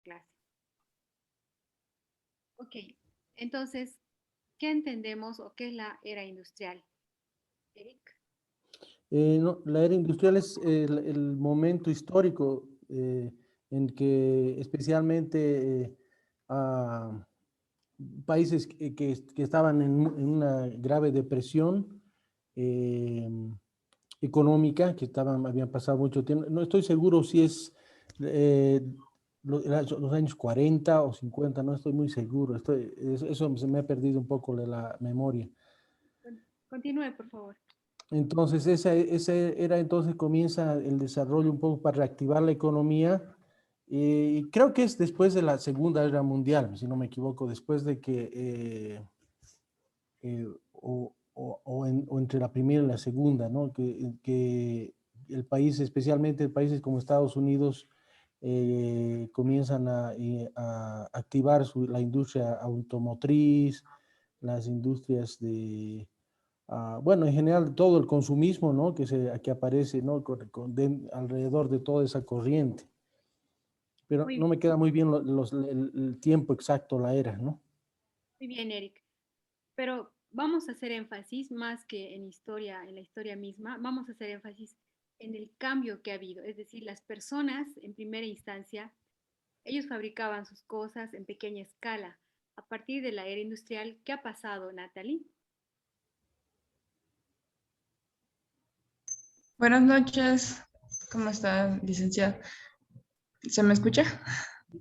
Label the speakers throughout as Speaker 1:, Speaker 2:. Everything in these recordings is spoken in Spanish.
Speaker 1: clase. Ok, entonces, ¿qué entendemos o qué es la era industrial? Eric.
Speaker 2: No, la era industrial es el momento histórico en que especialmente a países que estaban en una grave depresión eh, económica, que habían pasado mucho tiempo. No estoy seguro si es eh, los años 40 o 50, no estoy muy seguro. Eso se me ha perdido un poco de la memoria.
Speaker 1: Continúe, por favor.
Speaker 2: Entonces, ese era entonces comienza el desarrollo un poco para reactivar la economía. Y creo que es después de la Segunda Guerra Mundial, si no me equivoco, después de que, o entre la primera y la segunda, ¿no? Que el país, especialmente países como Estados Unidos, comienzan a activar la industria automotriz, las industrias de bueno, en general todo el consumismo, ¿no? Que aparece, ¿no? Alrededor de toda esa corriente. Pero
Speaker 1: Muy,
Speaker 2: no me queda muy bien el tiempo exacto, la era, ¿no?
Speaker 1: muy bien, Eric. Pero vamos a hacer énfasis más que en la historia misma, vamos a hacer énfasis en el cambio que ha habido. Es decir, las personas en primera instancia, ellos fabricaban sus cosas en pequeña escala. A partir de la era industrial, ¿qué ha pasado, Natalie?
Speaker 3: Buenas noches, ¿cómo está, licenciada? ¿Se me escucha?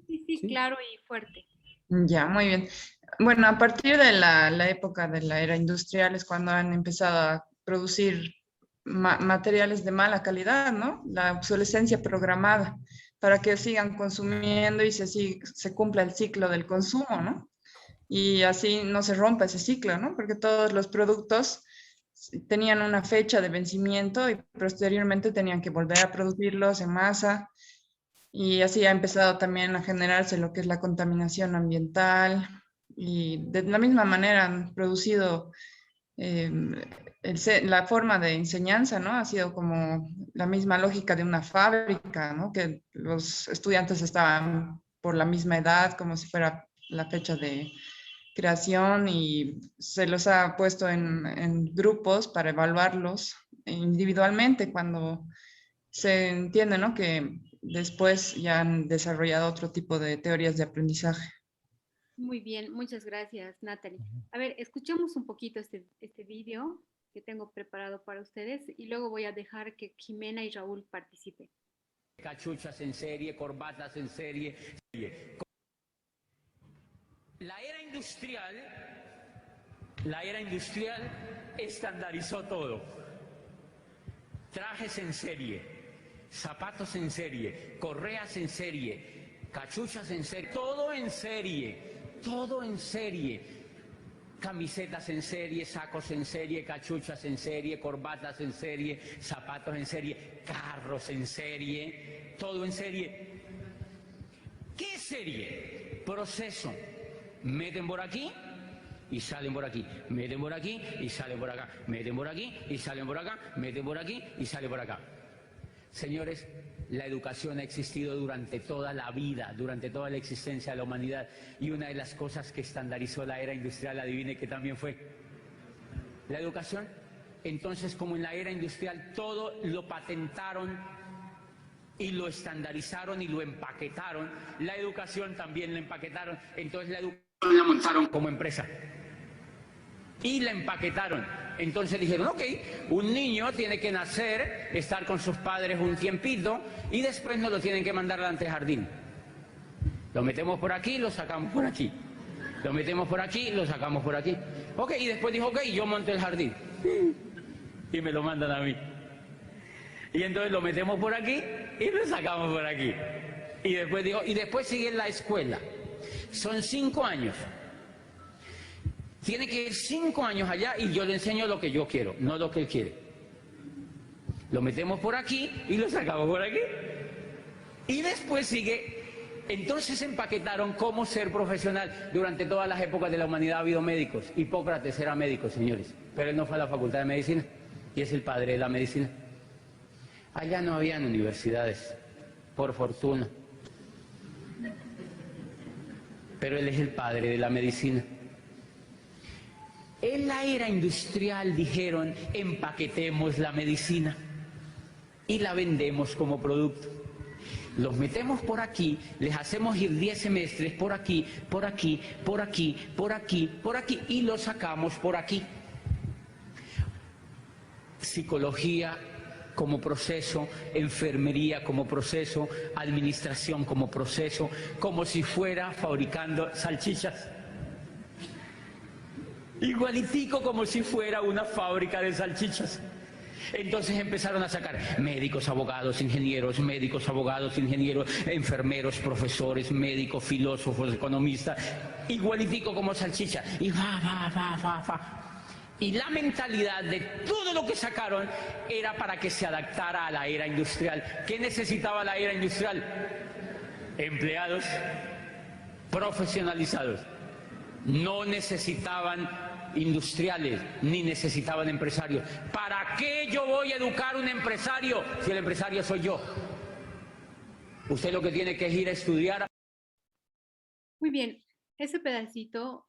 Speaker 1: Sí, sí,
Speaker 2: Sí.
Speaker 1: claro y fuerte.
Speaker 3: Ya, muy bien. Bueno, a partir de la época de la era industrial es cuando han empezado a producir materiales de mala calidad, ¿no? La obsolescencia programada para que sigan consumiendo y se cumpla el ciclo del consumo, ¿no? Y así no se rompa ese ciclo, ¿no? Porque todos los productos tenían una fecha de vencimiento y posteriormente tenían que volver a producirlos en masa y así ha empezado también a generarse lo que es la contaminación ambiental y de la misma manera han producido eh, la forma de enseñanza, ¿no? Ha sido como la misma lógica de una fábrica, ¿no? Que los estudiantes estaban por la misma edad, como si fuera la fecha de creación y se los ha puesto en grupos para evaluarlos individualmente cuando se entiende, ¿no? Que después ya han desarrollado otro tipo de teorías de aprendizaje.
Speaker 1: Muy bien, muchas gracias, Natalie. A ver, escuchemos un poquito este video que tengo preparado para ustedes y luego voy a dejar que Jimena y Raúl participen.
Speaker 4: Cachuchas en serie, corbatas en serie. La era industrial estandarizó todo. Trajes en serie, zapatos en serie, correas en serie, cachuchas en serie, todo en serie, todo en serie. Camisetas en serie, sacos en serie, cachuchas en serie, corbatas en serie, zapatos en serie, carros en serie, todo en serie. ¿Qué es serie? Proceso. Meten por aquí y salen por aquí, meten por aquí y salen por acá, meten por aquí y salen por acá, meten por aquí y salen por acá. Señores, la educación ha existido durante toda la vida, durante toda la existencia de la humanidad, y una de las cosas que estandarizó la era industrial, adivine que también fue la educación. Entonces, como en la era industrial todo lo patentaron y lo estandarizaron y lo empaquetaron, la educación también la empaquetaron, entonces la educación la montaron como empresa y la empaquetaron. Entonces dijeron, ok, un niño tiene que nacer, estar con sus padres un tiempito y después nos lo tienen que mandar al antejardín. Lo metemos por aquí, lo sacamos por aquí. Lo metemos por aquí, lo sacamos por aquí. Ok, y después dijo, ok, yo monto el jardín. Y me lo mandan a mí. Y entonces lo metemos por aquí y lo sacamos por aquí. Y después dijo, y después sigue la escuela. Son 5 años. Tiene que ir 5 años allá y yo le enseño lo que yo quiero, no lo que él quiere. Lo metemos por aquí y lo sacamos por aquí. Y después sigue, entonces empaquetaron cómo ser profesional. Durante todas las épocas de la humanidad ha habido médicos. Hipócrates era médico, señores, pero él no fue a la facultad de medicina y es el padre de la medicina. Allá no habían universidades, por fortuna. pero él es el padre de la medicina. En la era industrial dijeron, empaquetemos la medicina y la vendemos como producto. Los metemos por aquí, les hacemos ir 10 semestres por aquí, por aquí, por aquí, por aquí, por aquí y los sacamos por aquí. Psicología como proceso, enfermería como proceso, administración como proceso, como si fuera fabricando salchichas. Igualitico como si fuera una fábrica de salchichas. Entonces empezaron a sacar médicos, abogados, ingenieros, enfermeros, profesores, médicos, filósofos, economistas, igualitico como salchicha. Y Y la mentalidad de todo lo que sacaron era para que se adaptara a la era industrial. ¿Qué necesitaba la era industrial? Empleados profesionalizados. No necesitaban industriales, ni necesitaban empresarios. ¿Para qué yo voy a educar a un empresario si el empresario soy yo? Usted lo que tiene que es ir a estudiar.
Speaker 1: Muy bien, ese pedacito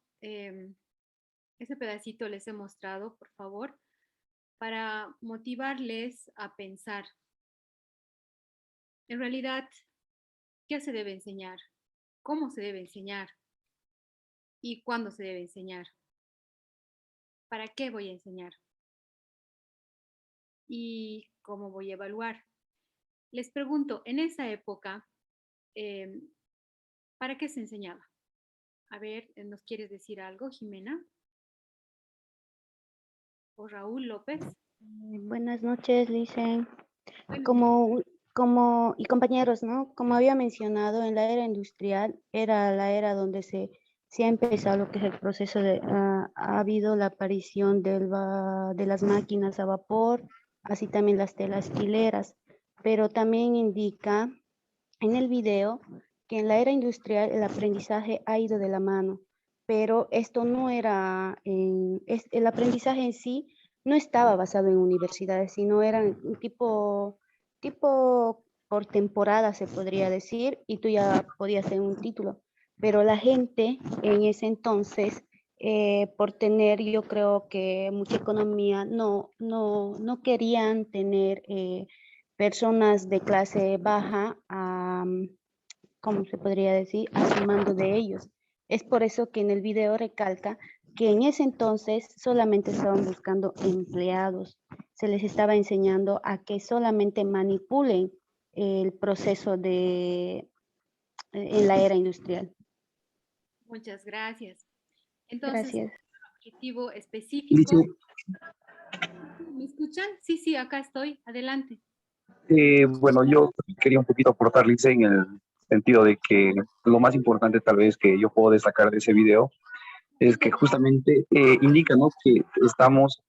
Speaker 1: les he mostrado, por favor, para motivarles a pensar. En realidad, ¿qué se debe enseñar? ¿Cómo se debe enseñar? ¿Y cuándo se debe enseñar? ¿Para qué voy a enseñar? ¿Y cómo voy a evaluar? Les pregunto, en esa época, ¿para qué se enseñaba? A ver, ¿nos quieres decir algo, Jimena? ¿O Raúl López?
Speaker 5: Buenas noches, Licen.
Speaker 1: Bueno,
Speaker 5: Y compañeros, ¿no? Como había mencionado, en la era industrial era la era donde se ha empezado lo que es el proceso ha habido la aparición de las máquinas a vapor, así también las telas hileras, pero también indica en el video que en la era industrial el aprendizaje ha ido de la mano, pero esto no era, el aprendizaje en sí no estaba basado en universidades, sino eran un tipo por temporada, se podría decir, y tú ya podías hacer un título. Pero la gente en ese entonces, por tener, yo creo que mucha economía, no querían tener personas de clase baja, ¿cómo se podría decir?, a su mando de ellos. Es por eso que en el video recalca que en ese entonces solamente estaban buscando empleados. Se les estaba enseñando a que solamente manipulen el proceso en la era industrial.
Speaker 1: muchas gracias. Entonces,
Speaker 5: Gracias.
Speaker 1: un objetivo específico.
Speaker 6: Dice,
Speaker 1: ¿Me escuchan? Sí, sí, acá estoy. Adelante.
Speaker 6: bueno, yo quería un poquito aportarles en el sentido de que lo más importante tal vez que yo puedo destacar de ese video es que justamente indica, ¿no?, que estamos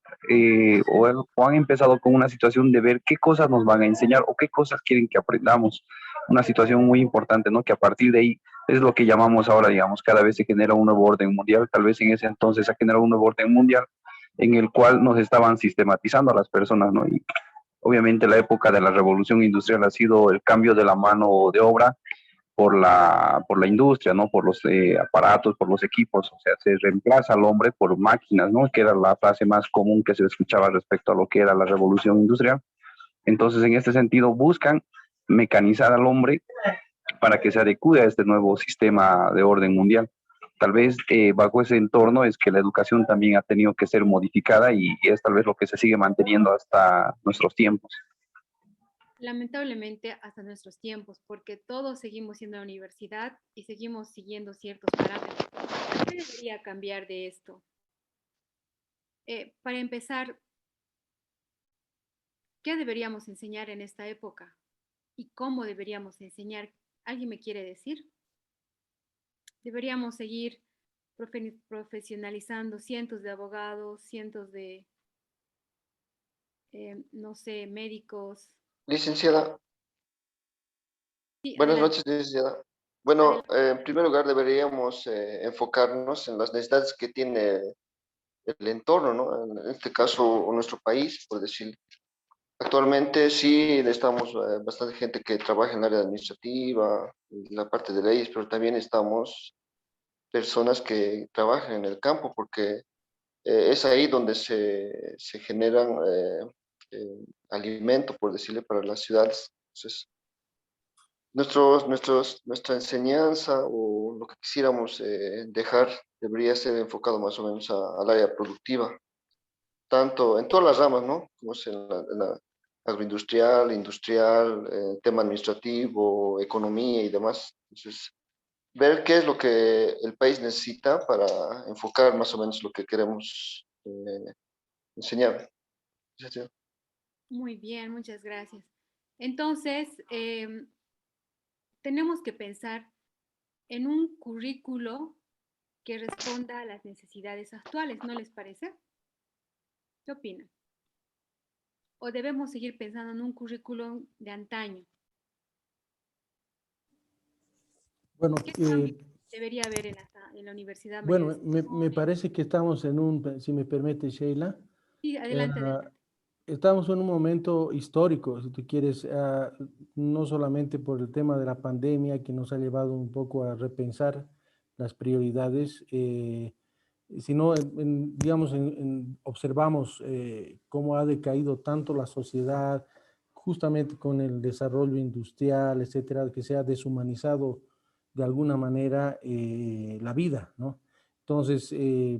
Speaker 6: o han empezado con una situación de ver qué cosas nos van a enseñar o qué cosas quieren que aprendamos. Una situación muy importante, ¿no?, que a partir de ahí es lo que llamamos ahora, digamos, cada vez se genera un nuevo orden mundial. Tal vez en ese entonces se ha generado un nuevo orden mundial en el cual nos estaban sistematizando a las personas, ¿no? Y obviamente la época de la revolución industrial ha sido el cambio de la mano de obra por la industria, ¿no? Por los aparatos, por los equipos, o sea, se reemplaza al hombre por máquinas, ¿no? Que era la frase más común que se escuchaba respecto a lo que era la revolución industrial. Entonces, en este sentido, buscan mecanizar al hombre para que se adecue a este nuevo sistema de orden mundial. Tal vez bajo ese entorno es que la educación también ha tenido que ser modificada y es tal vez lo que se sigue manteniendo hasta nuestros tiempos.
Speaker 1: Lamentablemente hasta nuestros tiempos, porque todos seguimos siendo la universidad y seguimos siguiendo ciertos parámetros. ¿Qué debería cambiar de esto? Para empezar, ¿qué deberíamos enseñar en esta época? ¿Y cómo deberíamos enseñar? ¿Alguien me quiere decir? Deberíamos seguir profesionalizando cientos de abogados, cientos de, no sé, médicos.
Speaker 7: Licenciada,
Speaker 1: Sí,
Speaker 7: buenas
Speaker 1: adelante.
Speaker 7: noches, licenciada. Bueno,
Speaker 1: Adelante.
Speaker 7: en primer lugar deberíamos enfocarnos en las necesidades que tiene el entorno, ¿no? En este caso, nuestro país, por decir. Actualmente sí necesitamos bastante gente que trabaje en el área administrativa, en la parte de leyes, pero también estamos personas que trabajan en el campo, porque es ahí donde se generan alimento, por decirle, para las ciudades. Entonces, nuestra enseñanza o lo que quisiéramos dejar debería ser enfocado más o menos al área productiva, tanto en todas las ramas, ¿no? Como es en la agroindustrial, industrial, tema administrativo, economía y demás. Entonces, ver qué es lo que el país necesita para enfocar más o menos lo que queremos enseñar. Sí, sí.
Speaker 1: Muy bien, muchas gracias. Entonces, tenemos que pensar en un currículo que responda a las necesidades actuales, ¿no les parece? ¿Qué opinan? ¿O debemos seguir pensando en un currículum de antaño?
Speaker 2: Bueno,
Speaker 1: ¿Qué cambio debería haber en la Universidad María de
Speaker 2: bueno,
Speaker 1: San
Speaker 2: me
Speaker 1: Antonio?
Speaker 2: parece que estamos en un, si me permite, Sheila,
Speaker 1: Sí,
Speaker 2: eh,
Speaker 1: adelante, adelante.
Speaker 2: estamos en un momento histórico, si tú quieres, no solamente por el tema de la pandemia que nos ha llevado un poco a repensar las prioridades, sino, digamos, observamos cómo ha decaído tanto la sociedad, justamente con el desarrollo industrial, etcétera, que se ha deshumanizado de alguna manera la vida, ¿no? Entonces,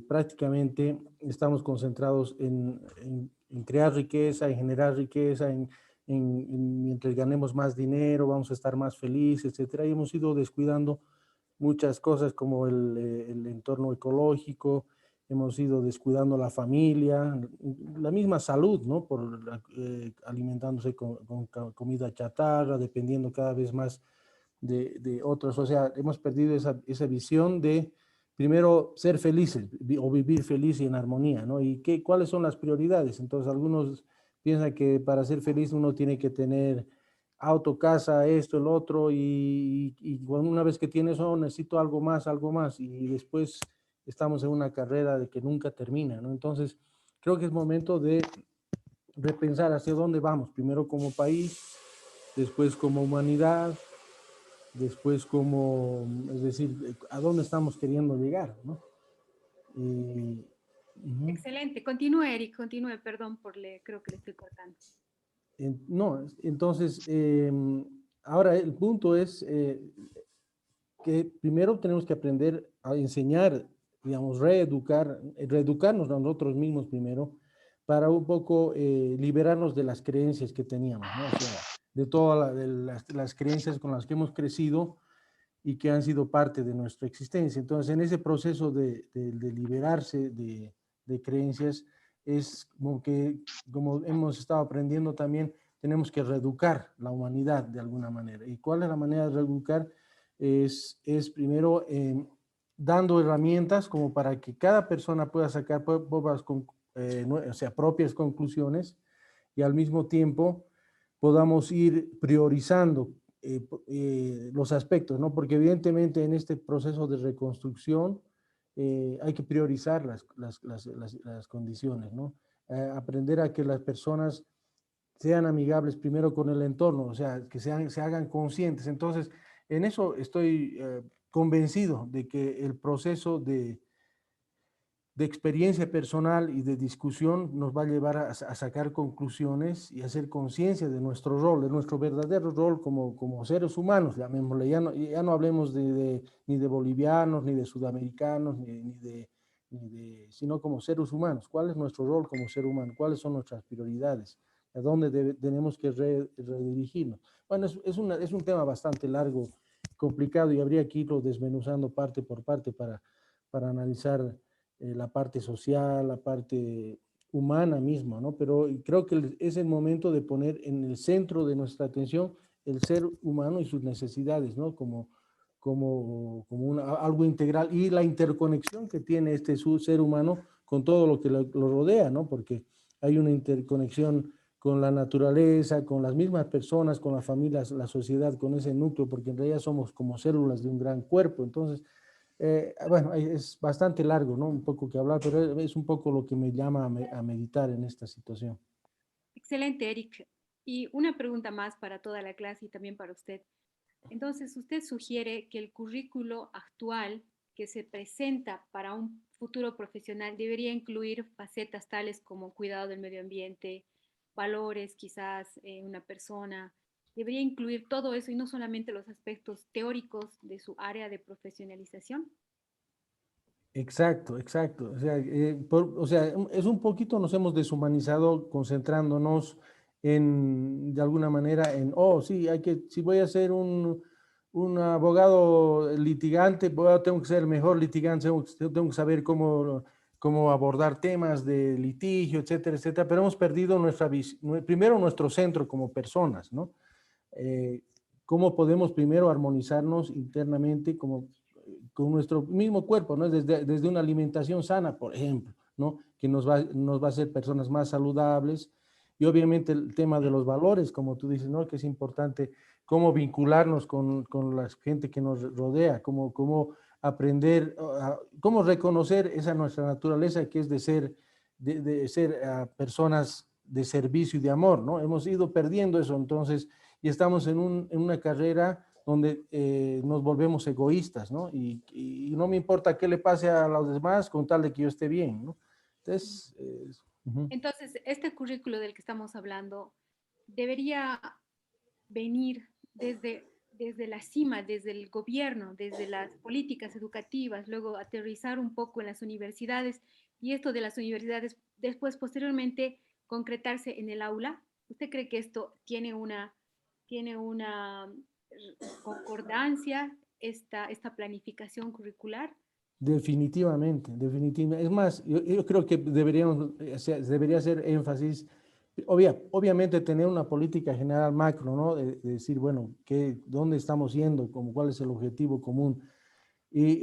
Speaker 2: prácticamente estamos concentrados en crear riqueza, en generar riqueza, mientras ganemos más dinero, vamos a estar más felices, etcétera. Y hemos ido descuidando muchas cosas como el entorno ecológico, hemos ido descuidando la familia, la misma salud, ¿no? Por alimentándose con comida chatarra, dependiendo cada vez más de otros. O sea, hemos perdido esa visión de primero ser felices o vivir feliz y en armonía, ¿no? ¿Y cuáles son las prioridades? Entonces, algunos piensan que para ser feliz uno tiene que tener auto, casa, esto, el otro, y una vez que tiene eso, necesito algo más, y después estamos en una carrera de que nunca termina, ¿no? Entonces, creo que es momento de repensar hacia dónde vamos, primero como país, después como humanidad, después como, es decir, a dónde estamos queriendo llegar, ¿no? Y,
Speaker 1: Excelente. Continúe, Eric, continúe. Perdón creo que le estoy cortando.
Speaker 2: no, entonces, ahora el punto es que primero tenemos que aprender a enseñar, digamos, reeducarnos a nosotros mismos primero, para un poco liberarnos de las creencias que teníamos, ¿no? O sea, de todas las creencias con las que hemos crecido y que han sido parte de nuestra existencia. Entonces, en ese proceso de liberarse de creencias, es como que, como hemos estado aprendiendo también, tenemos que reeducar la humanidad de alguna manera. ¿Y cuál es la manera de reeducar? Es primero dando herramientas como para que cada persona pueda sacar o sea, propias conclusiones, y al mismo tiempo podamos ir priorizando los aspectos, ¿no? Porque evidentemente en este proceso de reconstrucción hay que priorizar las condiciones, ¿no? Aprender a que las personas sean amigables primero con el entorno, o sea, que se hagan conscientes. Entonces, en eso estoy convencido de que el proceso de experiencia personal y de discusión nos va a llevar a sacar conclusiones y a hacer conciencia de nuestro rol, de nuestro verdadero rol como seres humanos, llamémosle. Ya no hablemos ni de bolivianos, ni de sudamericanos, sino como seres humanos. ¿Cuál es nuestro rol como ser humano? ¿Cuáles son nuestras prioridades? ¿A dónde tenemos que redirigirnos? Bueno, es un tema bastante largo, complicado, y habría que irlo desmenuzando parte por parte para analizar la parte social, la parte humana misma, ¿no? Pero creo que es el momento de poner en el centro de nuestra atención el ser humano y sus necesidades, ¿no? Como algo integral, y la interconexión que tiene este ser humano con todo lo que lo rodea, ¿no? Porque hay una interconexión con la naturaleza, con las mismas personas, con las familias, la sociedad, con ese núcleo, porque en realidad somos como células de un gran cuerpo. Entonces, bueno, es bastante largo, ¿no? Un poco que hablar, pero es un poco lo que me llama a meditar en esta situación.
Speaker 1: Excelente, Eric. Y una pregunta más para toda la clase y también para usted. Entonces, usted sugiere que el currículo actual que se presenta para un futuro profesional debería incluir facetas tales como cuidado del medio ambiente, valores quizás una persona, debería incluir todo eso y no solamente los aspectos teóricos de su área de profesionalización.
Speaker 2: Exacto, exacto. O sea, es un poquito nos hemos deshumanizado concentrándonos en, de alguna manera, en, oh, sí, si voy a ser un abogado litigante, tengo que ser el mejor litigante, tengo que saber cómo abordar temas de litigio, etcétera, etcétera, pero hemos perdido primero nuestro centro como personas, ¿no? Eh, ¿Cómo podemos primero armonizarnos internamente como con nuestro mismo cuerpo, ¿no? Desde una alimentación sana, por ejemplo, ¿no? Que nos va a hacer personas más saludables. Y obviamente el tema de los valores, como tú dices, ¿no? Que es importante cómo vincularnos con la gente que nos rodea, cómo aprender, cómo reconocer esa nuestra naturaleza que es de ser personas de servicio y de amor, ¿no? Hemos ido perdiendo eso, entonces, y estamos en una carrera donde nos volvemos egoístas, ¿no? Y no me importa qué le pase a los demás con tal de que yo esté bien, ¿no? Entonces,
Speaker 1: Entonces, este currículo del que estamos hablando debería venir desde la cima, desde el gobierno, desde las políticas educativas, luego aterrizar un poco en las universidades y esto de las universidades después, posteriormente, concretarse en el aula. ¿Usted cree que esto tiene una concordancia, esta planificación curricular?
Speaker 2: definitivamente, definitivamente. Es más, yo creo que debería hacer énfasis, obviamente tener una política general macro, ¿no? De decir, bueno, ¿dónde estamos yendo? ¿Cuál es el objetivo común? Y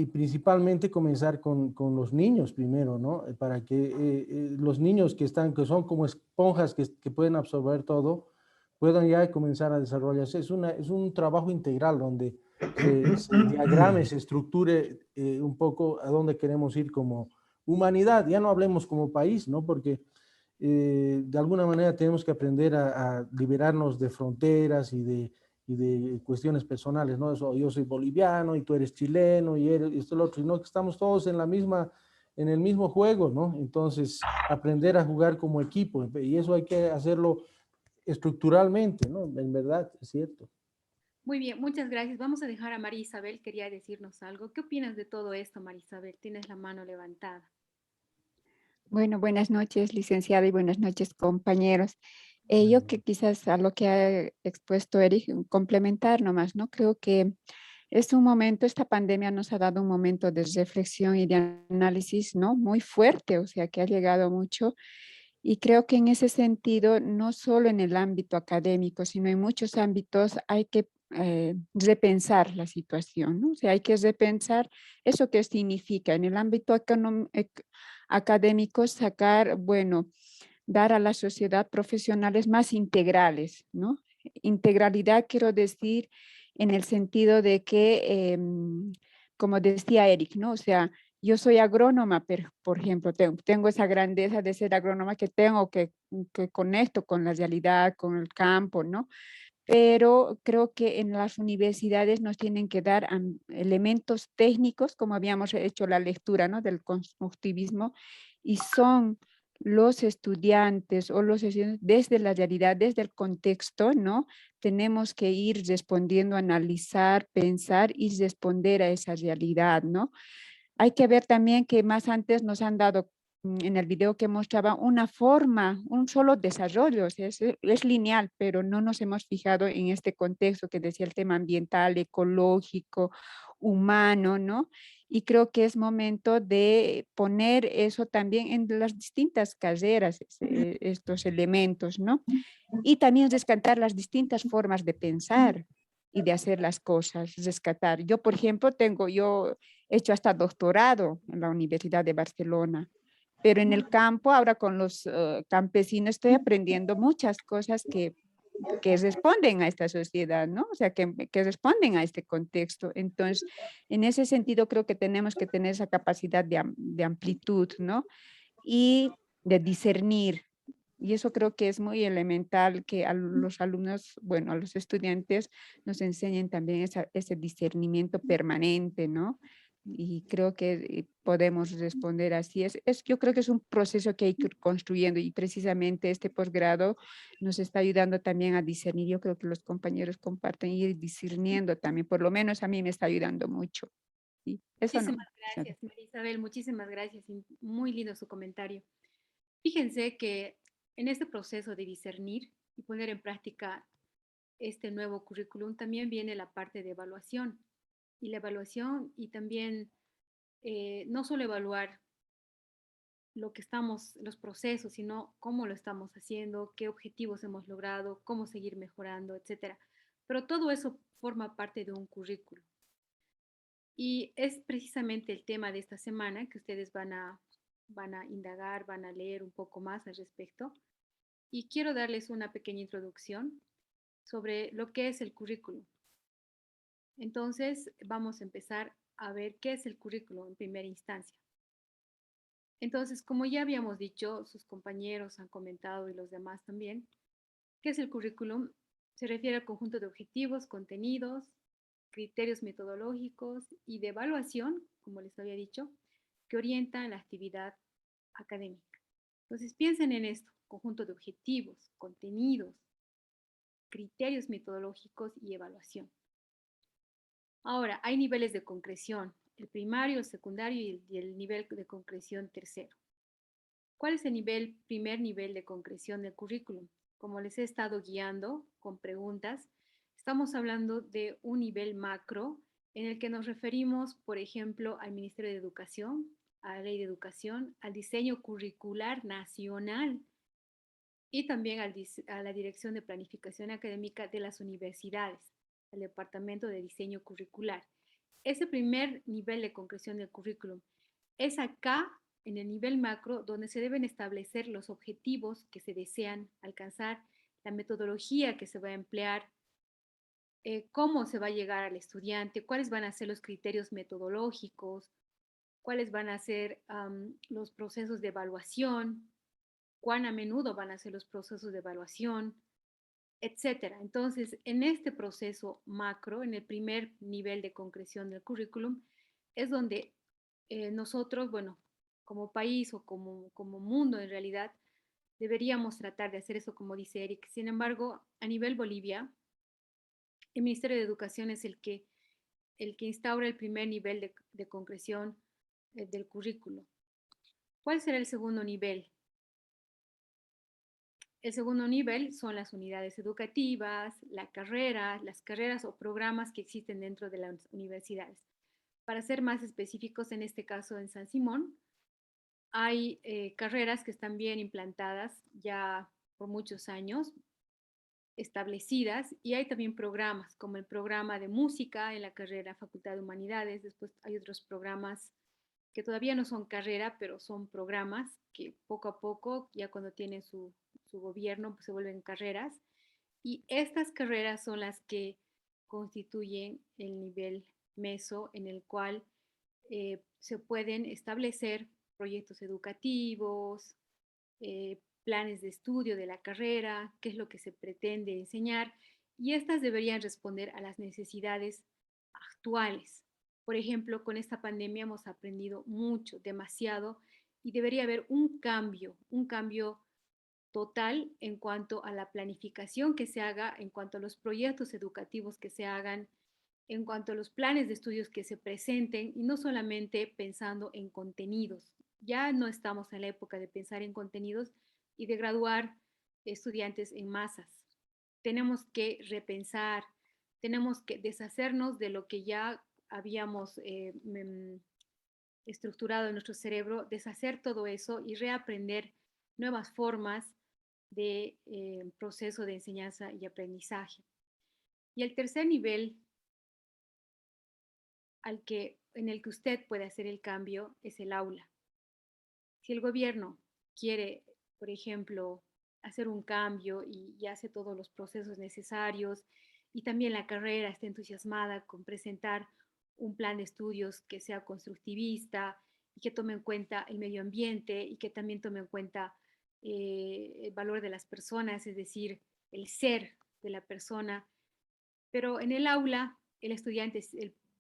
Speaker 2: principalmente comenzar con los niños primero, ¿no? Para que los niños que son como esponjas que pueden absorber todo, puedan ya comenzar a desarrollarse. Es un trabajo integral donde se diagrame, se estructure un poco a dónde queremos ir como humanidad. Ya no hablemos como país, ¿no? Porque de alguna manera tenemos que aprender a liberarnos de fronteras y de cuestiones personales, ¿no? Yo soy boliviano y tú eres chileno y esto, lo otro, y no, que estamos todos en el mismo juego, ¿no? Entonces, aprender a jugar como equipo, y eso hay que hacerlo estructuralmente, ¿no? En verdad, es cierto.
Speaker 1: Muy bien, muchas gracias. Vamos a dejar a María Isabel, quería decirnos algo. ¿Qué opinas de todo esto, María Isabel? Tienes la mano levantada.
Speaker 8: Bueno, buenas noches, licenciada, y buenas noches, compañeros. Yo que quizás a lo que ha expuesto Eric, complementar nomás, ¿no? Creo que es un momento, esta pandemia nos ha dado un momento de reflexión y de análisis, ¿no? Muy fuerte, o sea, que ha llegado mucho. Y creo que en ese sentido, no solo en el ámbito académico, sino en muchos ámbitos hay que repensar la situación, ¿no? O sea, hay que repensar eso que significa en el ámbito académico sacar, bueno, dar a la sociedad profesionales más integrales, ¿no? Integralidad quiero decir en el sentido de que, como decía Eric, ¿no? O sea, yo soy agrónoma, pero, por ejemplo, tengo esa grandeza de ser agrónoma que conecto con la realidad, con el campo, ¿no? Pero creo que en las universidades nos tienen que dar elementos técnicos, como habíamos hecho la lectura, ¿no? Del constructivismo, y son los estudiantes o los estudiantes desde la realidad, desde el contexto, ¿no? Tenemos que ir respondiendo, analizar, pensar y responder a esa realidad, ¿no? Hay que ver también que más antes nos han dado en el video que mostraba una forma, un solo desarrollo, o sea, es lineal, pero no nos hemos fijado en este contexto que decía el tema ambiental, ecológico, humano, ¿no? Y creo que es momento de poner eso también en las distintas carreras, estos elementos, ¿no? Y también rescatar las distintas formas de pensar y de hacer las cosas, rescatar. Yo, por ejemplo, yo he hecho hasta doctorado en la Universidad de Barcelona, pero en el campo, ahora con los campesinos, estoy aprendiendo muchas cosas que responden a esta sociedad, ¿no? O sea, que responden a este contexto. Entonces, en ese sentido, creo que tenemos que tener esa capacidad de amplitud, ¿no? Y de discernir. Y eso creo que es muy elemental que a los alumnos, bueno, a los estudiantes nos enseñen también ese discernimiento permanente, ¿no? Y creo que podemos responder así. Yo creo que es un proceso que hay que ir construyendo y precisamente este posgrado nos está ayudando también a discernir. Yo creo que los compañeros comparten y ir discerniendo también, por lo menos a mí me está ayudando mucho. ¿Sí? Eso no.
Speaker 1: Muchísimas gracias, María Isabel, muchísimas gracias. Muy lindo su comentario. Fíjense que en este proceso de discernir y poner en práctica este nuevo currículum también viene la parte de evaluación. Y la evaluación y también no solo evaluar lo que estamos, los procesos, sino cómo lo estamos haciendo, qué objetivos hemos logrado, cómo seguir mejorando, etcétera. Pero todo eso forma parte de un currículum. Y es precisamente el tema de esta semana que ustedes van a indagar, van a leer un poco más al respecto. Y quiero darles una pequeña introducción sobre lo que es el currículum. Entonces, vamos a empezar a ver qué es el currículum en primera instancia. Entonces, como ya habíamos dicho, sus compañeros han comentado y los demás también, ¿qué es el currículum? Se refiere al conjunto de objetivos, contenidos, criterios metodológicos y de evaluación, como les había dicho, que orientan la actividad académica. Entonces, piensen en esto, conjunto de objetivos, contenidos, criterios metodológicos y evaluación. Ahora, hay niveles de concreción, el primario, el secundario y el nivel de concreción tercero. ¿Cuál es el primer nivel de concreción del currículum? Como les he estado guiando con preguntas, estamos hablando de un nivel macro en el que nos referimos, por ejemplo, al Ministerio de Educación, a la Ley de Educación, al diseño curricular nacional y también a la Dirección de Planificación Académica de las Universidades, al Departamento de Diseño Curricular. Ese primer nivel de concreción del currículum es acá, en el nivel macro, donde se deben establecer los objetivos que se desean alcanzar, la metodología que se va a emplear, cómo se va a llegar al estudiante, cuáles van a ser los criterios metodológicos, cuáles van a ser los procesos de evaluación, cuán a menudo van a ser los procesos de evaluación, etcétera. Entonces, en este proceso macro, en el primer nivel de concreción del currículum, es donde nosotros, bueno, como país o como mundo en realidad, deberíamos tratar de hacer eso como dice Eric. Sin embargo, a nivel Bolivia, el Ministerio de Educación es el que instaura el primer nivel de concreción del currículo. ¿Cuál será el segundo nivel? El segundo nivel son las unidades educativas, las carreras o programas que existen dentro de las universidades. Para ser más específicos, en este caso en San Simón, hay carreras que están bien implantadas ya por muchos años, establecidas, y hay también programas, como el programa de música en la carrera Facultad de Humanidades. Después hay otros programas que todavía no son carrera, pero son programas que poco a poco, ya cuando tienen su gobierno, pues se vuelven carreras. Y estas carreras son las que constituyen el nivel meso en el cual se pueden establecer proyectos educativos, planes de estudio de la carrera, qué es lo que se pretende enseñar, y estas deberían responder a las necesidades actuales. Por ejemplo, con esta pandemia hemos aprendido mucho, demasiado, y debería haber un cambio total en cuanto a la planificación que se haga, en cuanto a los proyectos educativos que se hagan, en cuanto a los planes de estudios que se presenten, y no solamente pensando en contenidos. Ya no estamos en la época de pensar en contenidos y de graduar estudiantes en masas. Tenemos que repensar, tenemos que deshacernos de lo que ya habíamos estructurado en nuestro cerebro, deshacer todo eso y reaprender nuevas formas de proceso de enseñanza y aprendizaje. Y el tercer nivel en el que usted puede hacer el cambio es el aula. Si el gobierno quiere, por ejemplo, hacer un cambio y hace todos los procesos necesarios y también la carrera está entusiasmada con presentar un plan de estudios que sea constructivista y que tome en cuenta el medio ambiente y que también tome en cuenta el valor de las personas, es decir, el ser de la persona. Pero en el aula, el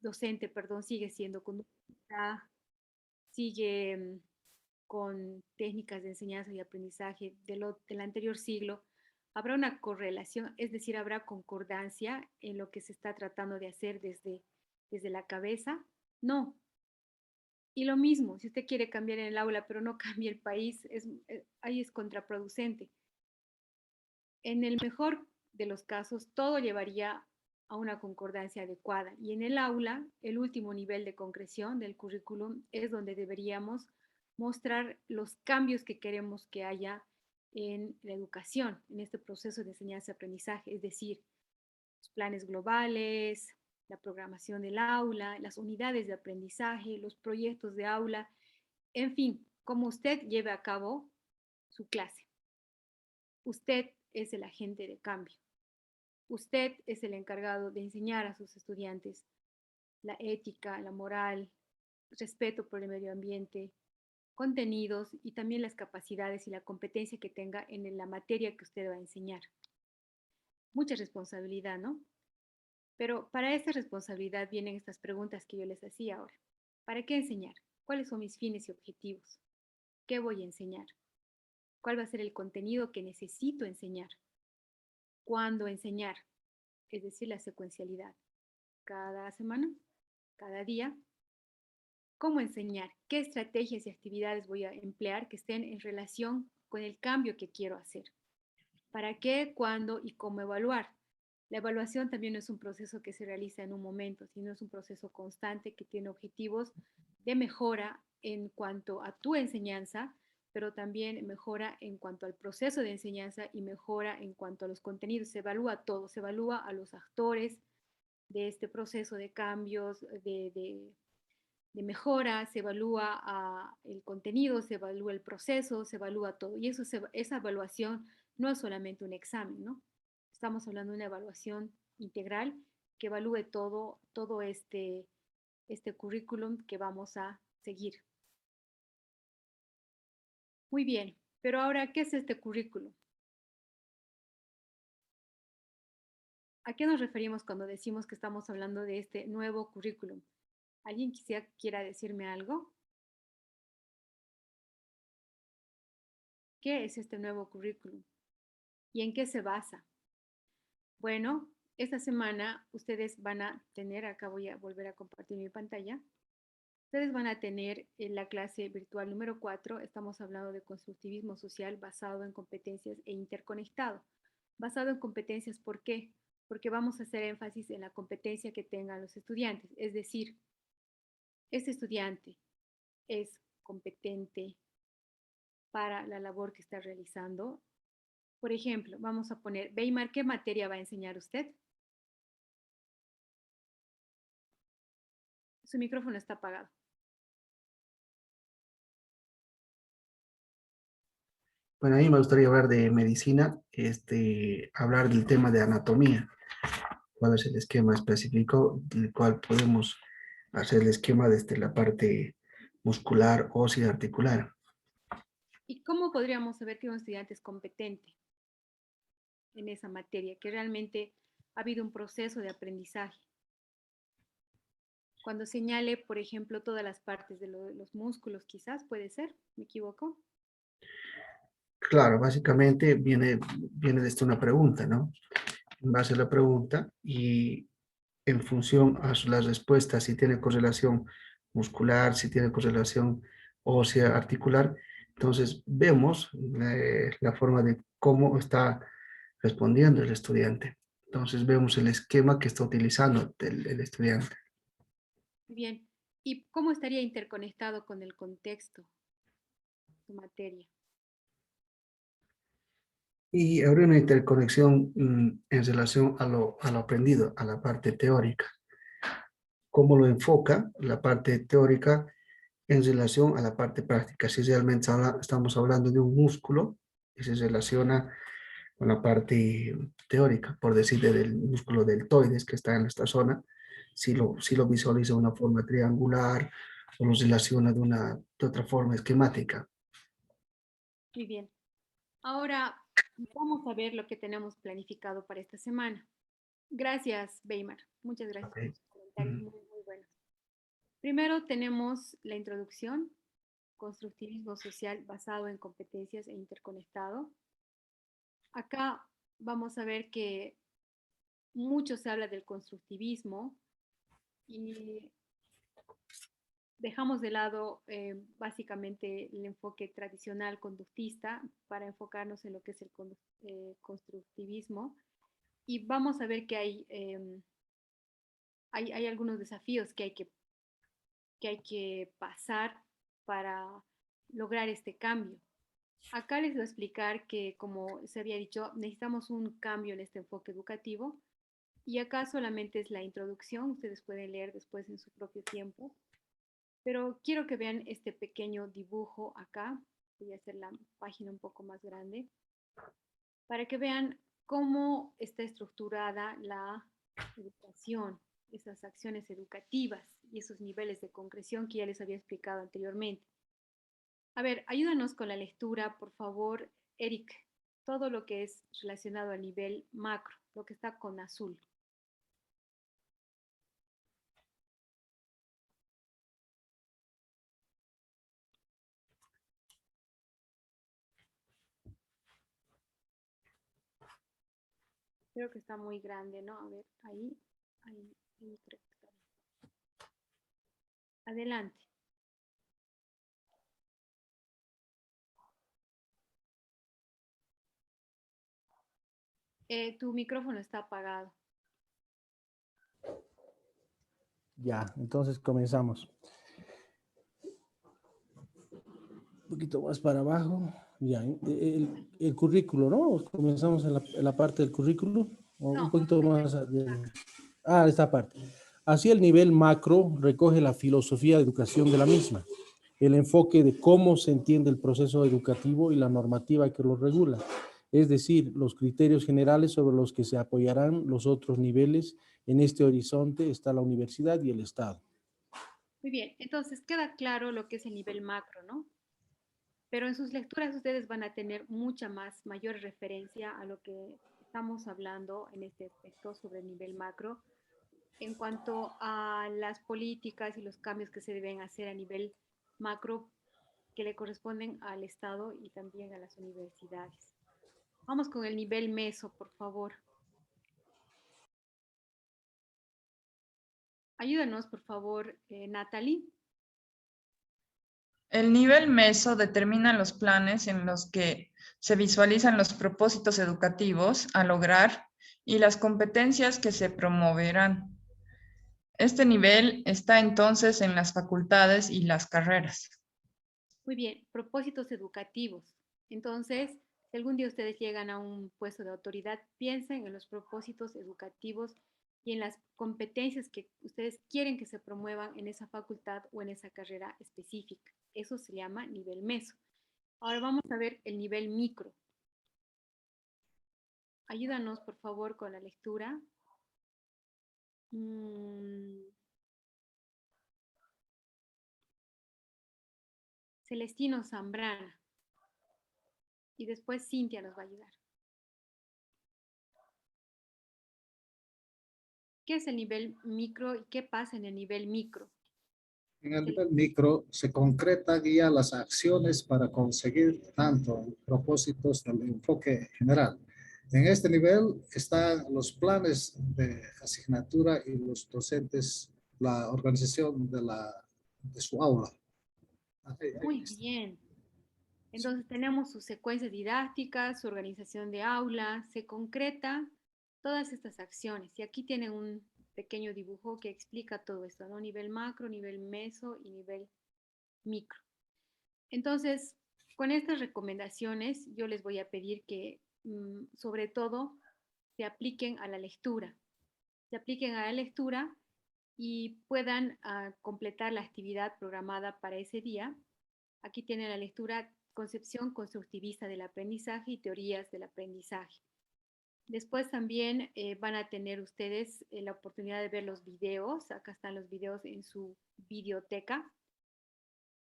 Speaker 1: docente, perdón, sigue siendo conductor sigue con técnicas de enseñanza y aprendizaje del anterior siglo, habrá una correlación, es decir, habrá concordancia en lo que se está tratando de hacer desde la cabeza. No. Y lo mismo, si usted quiere cambiar en el aula, pero no cambia el país, ahí es contraproducente. En el mejor de los casos, todo llevaría a una concordancia adecuada. Y en el aula, el último nivel de concreción del currículum es donde deberíamos mostrar los cambios que queremos que haya en la educación, en este proceso de enseñanza-aprendizaje, es decir, los planes globales, la programación del aula, las unidades de aprendizaje, los proyectos de aula, en fin, cómo usted lleve a cabo su clase. Usted es el agente de cambio. Usted es el encargado de enseñar a sus estudiantes la ética, la moral, respeto por el medio ambiente, contenidos y también las capacidades y la competencia que tenga en la materia que usted va a enseñar. Mucha responsabilidad, ¿no? Pero para esa responsabilidad vienen estas preguntas que yo les hacía ahora. ¿Para qué enseñar? ¿Cuáles son mis fines y objetivos? ¿Qué voy a enseñar? ¿Cuál va a ser el contenido que necesito enseñar? ¿Cuándo enseñar? Es decir, la secuencialidad. Cada semana, cada día. ¿Cómo enseñar? ¿Qué estrategias y actividades voy a emplear que estén en relación con el cambio que quiero hacer? ¿Para qué, cuándo y cómo evaluar? La evaluación también no es un proceso que se realiza en un momento, sino es un proceso constante que tiene objetivos de mejora en cuanto a tu enseñanza, pero también mejora en cuanto al proceso de enseñanza y mejora en cuanto a los contenidos. Se evalúa todo, se evalúa a los actores de este proceso de cambios, de mejora, se evalúa el contenido, se evalúa el proceso, se evalúa todo. Y esa evaluación no es solamente un examen, ¿no? Estamos hablando de una evaluación integral que evalúe todo este currículum que vamos a seguir. Muy bien, pero ahora, ¿qué es este currículum? ¿A qué nos referimos cuando decimos que estamos hablando de este nuevo currículum? ¿Alguien quiera decirme algo? ¿Qué es este nuevo currículum? ¿Y en qué se basa? Bueno, esta semana ustedes van a tener, acá voy a volver a compartir mi pantalla, ustedes van a tener en la clase virtual número 4, estamos hablando de constructivismo social basado en competencias e interconectado. Basado en competencias, ¿por qué? Porque vamos a hacer énfasis en la competencia que tengan los estudiantes, es decir, este estudiante es competente para la labor que está realizando. Por ejemplo, vamos a poner, Weimar, ¿qué materia va a enseñar usted? Su micrófono está apagado.
Speaker 9: Bueno, a mí me gustaría hablar de medicina, hablar del tema de anatomía. ¿Cuál es el esquema específico del cual podemos hacer el esquema desde la parte muscular, ósea, articular?
Speaker 1: ¿Y cómo podríamos saber que un estudiante es competente en esa materia, que realmente ha habido un proceso de aprendizaje? Cuando señale, por ejemplo, todas las partes de los músculos, quizás, puede ser, ¿me equivoco?
Speaker 9: Claro, básicamente viene desde una pregunta, ¿no? En base a la pregunta y en función a las respuestas, si tiene correlación muscular, si tiene correlación ósea, articular, entonces vemos la forma de cómo está respondiendo el estudiante. Entonces vemos el esquema que está utilizando el estudiante.
Speaker 1: Bien. ¿Y cómo estaría interconectado con el contexto, su materia?
Speaker 9: Y habría una interconexión en relación a lo aprendido, a la parte teórica. ¿Cómo lo enfoca la parte teórica en relación a la parte práctica? Si realmente estamos hablando de un músculo que se relaciona con la parte teórica, por decir del músculo deltoides que está en esta zona, si lo visualiza de una forma triangular o lo relaciona de otra forma esquemática.
Speaker 1: Muy bien. Ahora vamos a ver lo que tenemos planificado para esta semana. Gracias, Weimar. Muchas gracias por
Speaker 9: Okay.
Speaker 1: sus comentarios muy buenos. Primero tenemos la introducción, constructivismo social basado en competencias e interconectado. Acá vamos a ver que mucho se habla del constructivismo y dejamos de lado básicamente el enfoque tradicional conductista para enfocarnos en lo que es el constructivismo. Y vamos a ver que hay algunos desafíos que hay que pasar para lograr este cambio. Acá les voy a explicar que, como se había dicho, necesitamos un cambio en este enfoque educativo. Y acá solamente es la introducción, ustedes pueden leer después en su propio tiempo. Pero quiero que vean este pequeño dibujo acá. Voy a hacer la página un poco más grande para que vean cómo está estructurada la educación, esas acciones educativas y esos niveles de concreción que ya les había explicado anteriormente. A ver, ayúdanos con la lectura, por favor, Eric. Todo lo que es relacionado a nivel macro, lo que está con azul. Creo que está muy grande, ¿no? A ver, ahí creo que está bien. Adelante. Tu micrófono está apagado.
Speaker 2: Ya, entonces comenzamos. Un poquito más para abajo. Ya, el currículo, ¿no? Comenzamos en la parte del currículo. O
Speaker 1: No,
Speaker 2: un poquito más. Esta parte. Así el nivel macro recoge la filosofía de educación de la misma, el enfoque de cómo se entiende el proceso educativo y la normativa que lo regula, es decir, los criterios generales sobre los que se apoyarán los otros niveles. En este horizonte está la universidad y el Estado.
Speaker 1: muy bien, entonces queda claro lo que es el nivel macro, ¿no? Pero en sus lecturas ustedes van a tener mayor referencia a lo que estamos hablando en este aspecto sobre el nivel macro en cuanto a las políticas y los cambios que se deben hacer a nivel macro que le corresponden al Estado y también a las universidades. Vamos con el nivel meso, por favor. Ayúdanos, por favor, Natalie.
Speaker 3: El nivel meso determina los planes en los que se visualizan los propósitos educativos a lograr y las competencias que se promoverán. Este nivel está entonces en las facultades y las carreras.
Speaker 1: Muy bien, propósitos educativos. Entonces, si algún día ustedes llegan a un puesto de autoridad, piensen en los propósitos educativos y en las competencias que ustedes quieren que se promuevan en esa facultad o en esa carrera específica. Eso se llama nivel meso. Ahora vamos a ver el nivel micro. Ayúdanos, por favor, con la lectura. Celestino Zambrana. Y después Cintia nos va a ayudar. ¿Qué es el nivel micro y qué pasa en el nivel micro?
Speaker 10: En el nivel micro se concreta guía las acciones para conseguir tanto propósitos del enfoque general. En este nivel están los planes de asignatura y los docentes, la organización de su aula.
Speaker 1: Muy bien. Entonces tenemos sus secuencias didácticas, su organización de aula, se concreta todas estas acciones. Y aquí tienen un pequeño dibujo que explica todo esto, ¿no? Nivel macro, nivel meso y nivel micro. Entonces, con estas recomendaciones, yo les voy a pedir que, sobre todo, se apliquen a la lectura. Se apliquen a la lectura y puedan completar la actividad programada para ese día. Aquí tienen la lectura Concepción constructivista del aprendizaje y teorías del aprendizaje. Después también van a tener ustedes la oportunidad de ver los videos. Acá están los videos en su videoteca.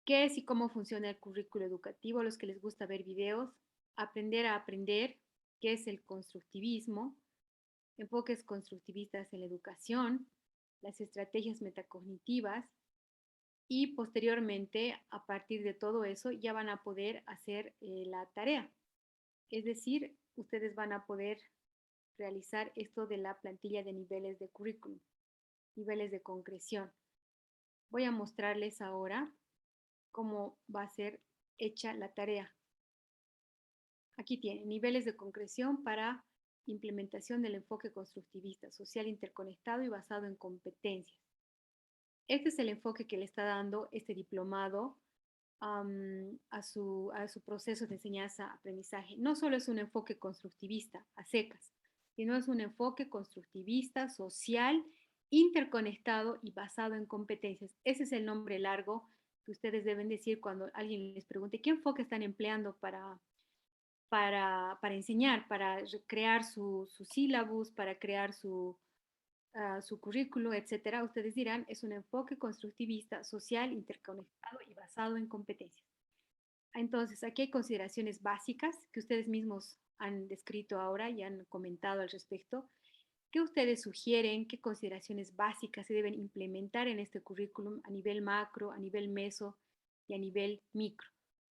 Speaker 1: ¿Qué es y cómo funciona el currículo educativo? A los que les gusta ver videos. Aprender a aprender. ¿Qué es el constructivismo? Enfoques constructivistas en la educación. Las estrategias metacognitivas. y posteriormente, a partir de todo eso, ya van a poder hacer la tarea. Es decir, ustedes van a poder realizar esto de la plantilla de niveles de currículum, niveles de concreción. Voy a mostrarles ahora cómo va a ser hecha la tarea. Aquí tienen niveles de concreción para implementación del enfoque constructivista, social interconectado y basado en competencias. Este es el enfoque que le está dando este diplomado a su proceso de enseñanza-aprendizaje. No solo es un enfoque constructivista a secas, sino es un enfoque constructivista, social, interconectado y basado en competencias. Ese es el nombre largo que ustedes deben decir cuando alguien les pregunte qué enfoque están empleando para enseñar, para crear su sílabus, para crear su currículo, etcétera. Ustedes dirán, es un enfoque constructivista, social, interconectado y basado en competencias. Entonces, aquí hay consideraciones básicas que ustedes mismos han descrito ahora y han comentado al respecto. ¿Qué ustedes sugieren? ¿Qué consideraciones básicas se deben implementar en este currículum a nivel macro, a nivel meso y a nivel micro?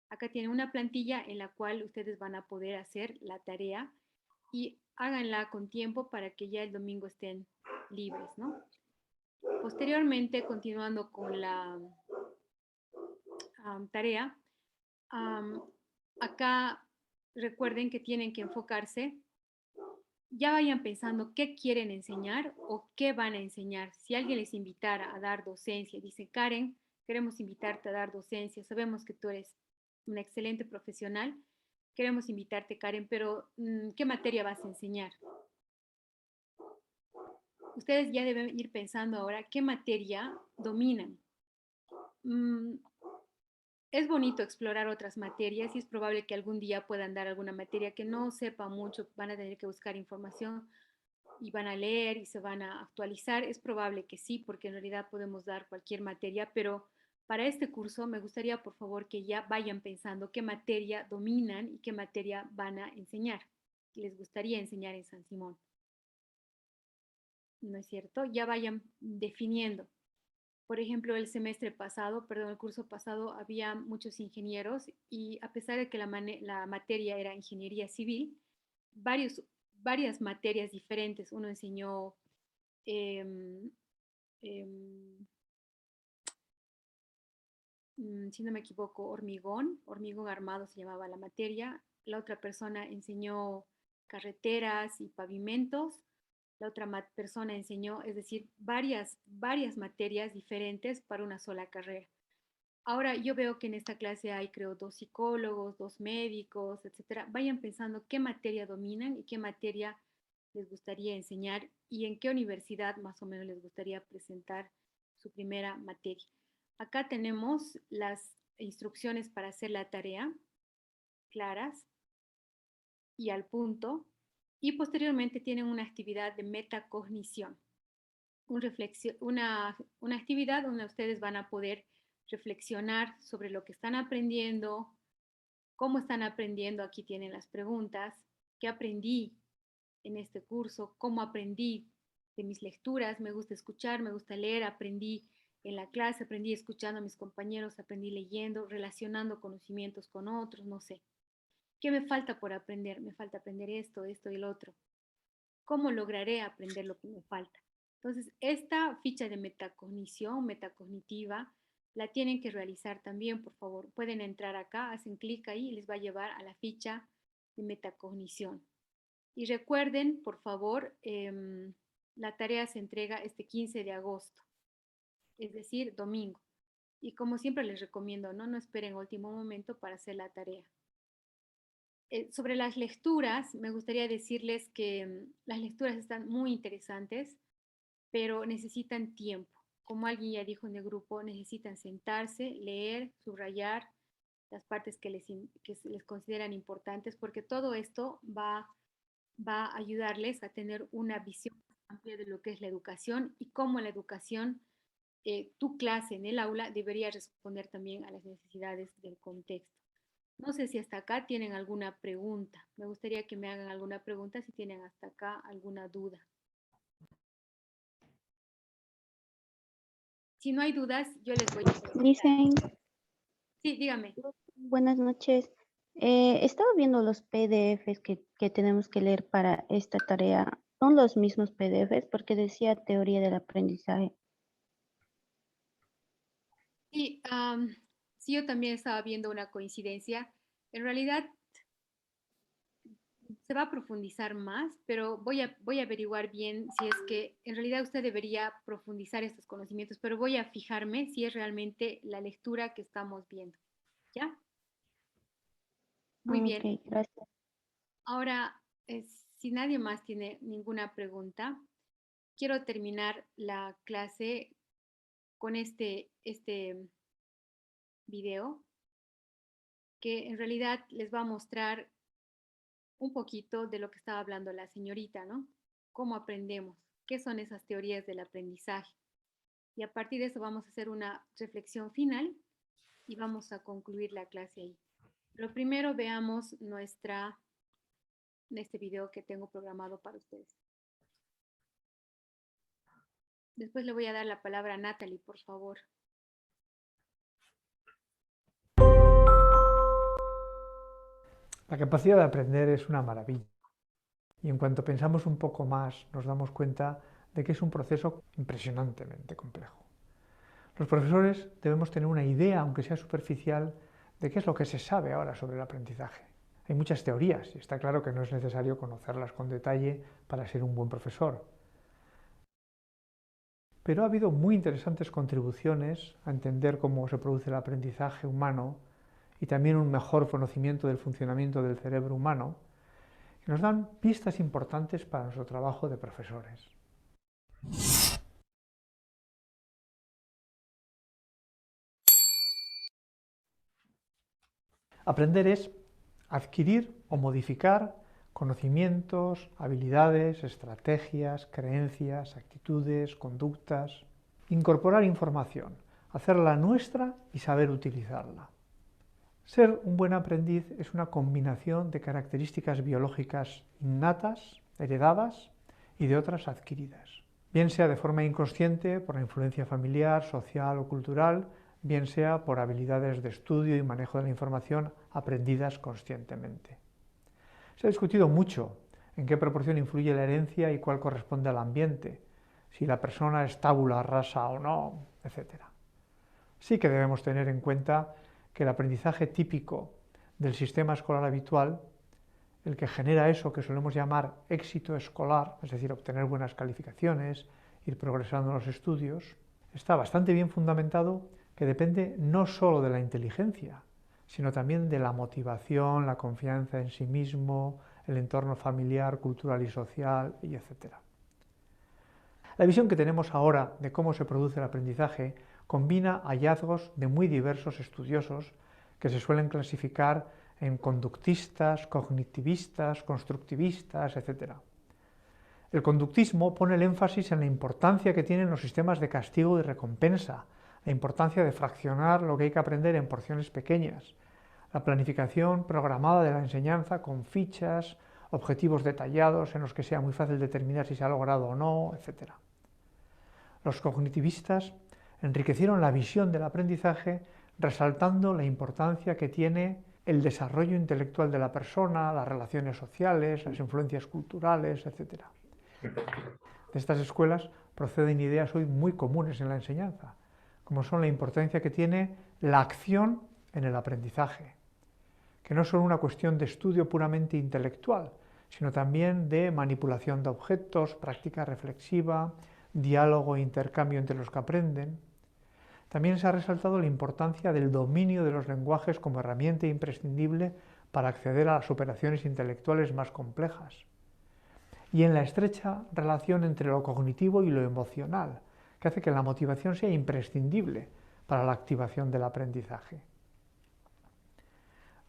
Speaker 1: Acá tienen una plantilla en la cual ustedes van a poder hacer la tarea y háganla con tiempo para que ya el domingo estén libres, ¿no? Posteriormente, continuando con la tarea, acá recuerden que tienen que enfocarse, ya vayan pensando qué quieren enseñar o qué van a enseñar. Si alguien les invitara a dar docencia, dice, Karen, queremos invitarte a dar docencia, sabemos que tú eres una excelente profesional, queremos invitarte, Karen, pero ¿qué materia vas a enseñar? Ustedes ya deben ir pensando ahora qué materia dominan. Es bonito explorar otras materias y es probable que algún día puedan dar alguna materia que no sepa mucho, van a tener que buscar información y van a leer y se van a actualizar. Es probable que sí, porque en realidad podemos dar cualquier materia, pero para este curso me gustaría, por favor, que ya vayan pensando qué materia dominan y qué materia van a enseñar. Les gustaría enseñar en San Simón. ¿No es cierto? Ya vayan definiendo. Por ejemplo, el curso pasado, había muchos ingenieros y a pesar de que la materia era ingeniería civil, varias materias diferentes. Uno enseñó, em, em, si no me equivoco, hormigón armado se llamaba la materia. La otra persona enseñó carreteras y pavimentos. La otra persona enseñó, es decir, varias materias diferentes para una sola carrera. Ahora yo veo que en esta clase hay, creo, 2 psicólogos, 2 médicos, etcétera. Vayan pensando qué materia dominan y qué materia les gustaría enseñar y en qué universidad más o menos les gustaría presentar su primera materia. Acá tenemos las instrucciones para hacer la tarea, claras y al punto. Y posteriormente tienen una actividad de metacognición, una actividad donde ustedes van a poder reflexionar sobre lo que están aprendiendo, cómo están aprendiendo. Aquí tienen las preguntas, qué aprendí en este curso, cómo aprendí de mis lecturas, me gusta escuchar, me gusta leer, aprendí en la clase, aprendí escuchando a mis compañeros, aprendí leyendo, relacionando conocimientos con otros, no sé. ¿Qué me falta por aprender? Me falta aprender esto, esto y el otro. ¿Cómo lograré aprender lo que me falta? Entonces, esta ficha de metacognición, metacognitiva, la tienen que realizar también, por favor. Pueden entrar acá, hacen clic ahí y les va a llevar a la ficha de metacognición. Y recuerden, por favor, la tarea se entrega este 15 de agosto, es decir, domingo. Y como siempre les recomiendo, no esperen último momento para hacer la tarea. Sobre las lecturas, me gustaría decirles que las lecturas están muy interesantes, pero necesitan tiempo. Como alguien ya dijo en el grupo, necesitan sentarse, leer, subrayar las partes que les consideran importantes, porque todo esto va a ayudarles a tener una visión amplia de lo que es la educación y cómo la educación, tu clase en el aula debería responder también a las necesidades del contexto. No sé si hasta acá tienen alguna pregunta. Me gustaría que me hagan alguna pregunta si tienen hasta acá alguna duda. Si no hay dudas, yo les voy a preguntar.
Speaker 5: Dicen,
Speaker 1: Sí, dígame.
Speaker 5: buenas noches. Estaba viendo los PDFs que tenemos que leer para esta tarea. ¿Son los mismos PDFs? Porque decía teoría del aprendizaje.
Speaker 1: Sí, sí, yo también estaba viendo una coincidencia. En realidad se va a profundizar más, pero voy a averiguar bien si es que en realidad usted debería profundizar estos conocimientos, pero voy a fijarme si es realmente la lectura que estamos viendo. ¿Ya? Muy bien.
Speaker 5: Ok, gracias.
Speaker 1: Ahora, si nadie más tiene ninguna pregunta, quiero terminar la clase con este video que en realidad les va a mostrar un poquito de lo que estaba hablando la señorita, ¿no? ¿Cómo aprendemos? ¿Qué son esas teorías del aprendizaje? Y a partir de eso vamos a hacer una reflexión final y vamos a concluir la clase ahí. Lo primero veamos este video que tengo programado para ustedes. Después le voy a dar la palabra a Natalie, por favor.
Speaker 11: La capacidad de aprender es una maravilla. Y en cuanto pensamos un poco más, nos damos cuenta de que es un proceso impresionantemente complejo. Los profesores debemos tener una idea, aunque sea superficial, de qué es lo que se sabe ahora sobre el aprendizaje. Hay muchas teorías y está claro que no es necesario conocerlas con detalle para ser un buen profesor. Pero ha habido muy interesantes contribuciones a entender cómo se produce el aprendizaje humano y también un mejor conocimiento del funcionamiento del cerebro humano, que nos dan pistas importantes para nuestro trabajo de profesores. Aprender es adquirir o modificar conocimientos, habilidades, estrategias, creencias, actitudes, conductas. Incorporar información, hacerla nuestra y saber utilizarla. Ser un buen aprendiz es una combinación de características biológicas innatas, heredadas, y de otras adquiridas. Bien sea de forma inconsciente, por la influencia familiar, social o cultural, bien sea por habilidades de estudio y manejo de la información aprendidas conscientemente. Se ha discutido mucho en qué proporción influye la herencia y cuál corresponde al ambiente, si la persona es tabula rasa o no, etc. Sí que debemos tener en cuenta que el aprendizaje típico del sistema escolar habitual, el que genera eso que solemos llamar éxito escolar, es decir, obtener buenas calificaciones, ir progresando en los estudios, está bastante bien fundamentado, que depende no solo de la inteligencia, sino también de la motivación, la confianza en sí mismo, el entorno familiar, cultural y social, y etc. La visión que tenemos ahora de cómo se produce el aprendizaje combina hallazgos de muy diversos estudiosos que se suelen clasificar en conductistas, cognitivistas, constructivistas, etc. El conductismo pone el énfasis en la importancia que tienen los sistemas de castigo y recompensa, la importancia de fraccionar lo que hay que aprender en porciones pequeñas, la planificación programada de la enseñanza con fichas, objetivos detallados en los que sea muy fácil determinar si se ha logrado o no, etc. Los cognitivistas enriquecieron la visión del aprendizaje resaltando la importancia que tiene el desarrollo intelectual de la persona, las relaciones sociales, las influencias culturales, etc. De estas escuelas proceden ideas hoy muy comunes en la enseñanza, como son la importancia que tiene la acción en el aprendizaje, que no es solo una cuestión de estudio puramente intelectual, sino también de manipulación de objetos, práctica reflexiva, diálogo e intercambio entre los que aprenden. También se ha resaltado la importancia del dominio de los lenguajes como herramienta imprescindible para acceder a las operaciones intelectuales más complejas. Y en la estrecha relación entre lo cognitivo y lo emocional, que hace que la motivación sea imprescindible para la activación del aprendizaje.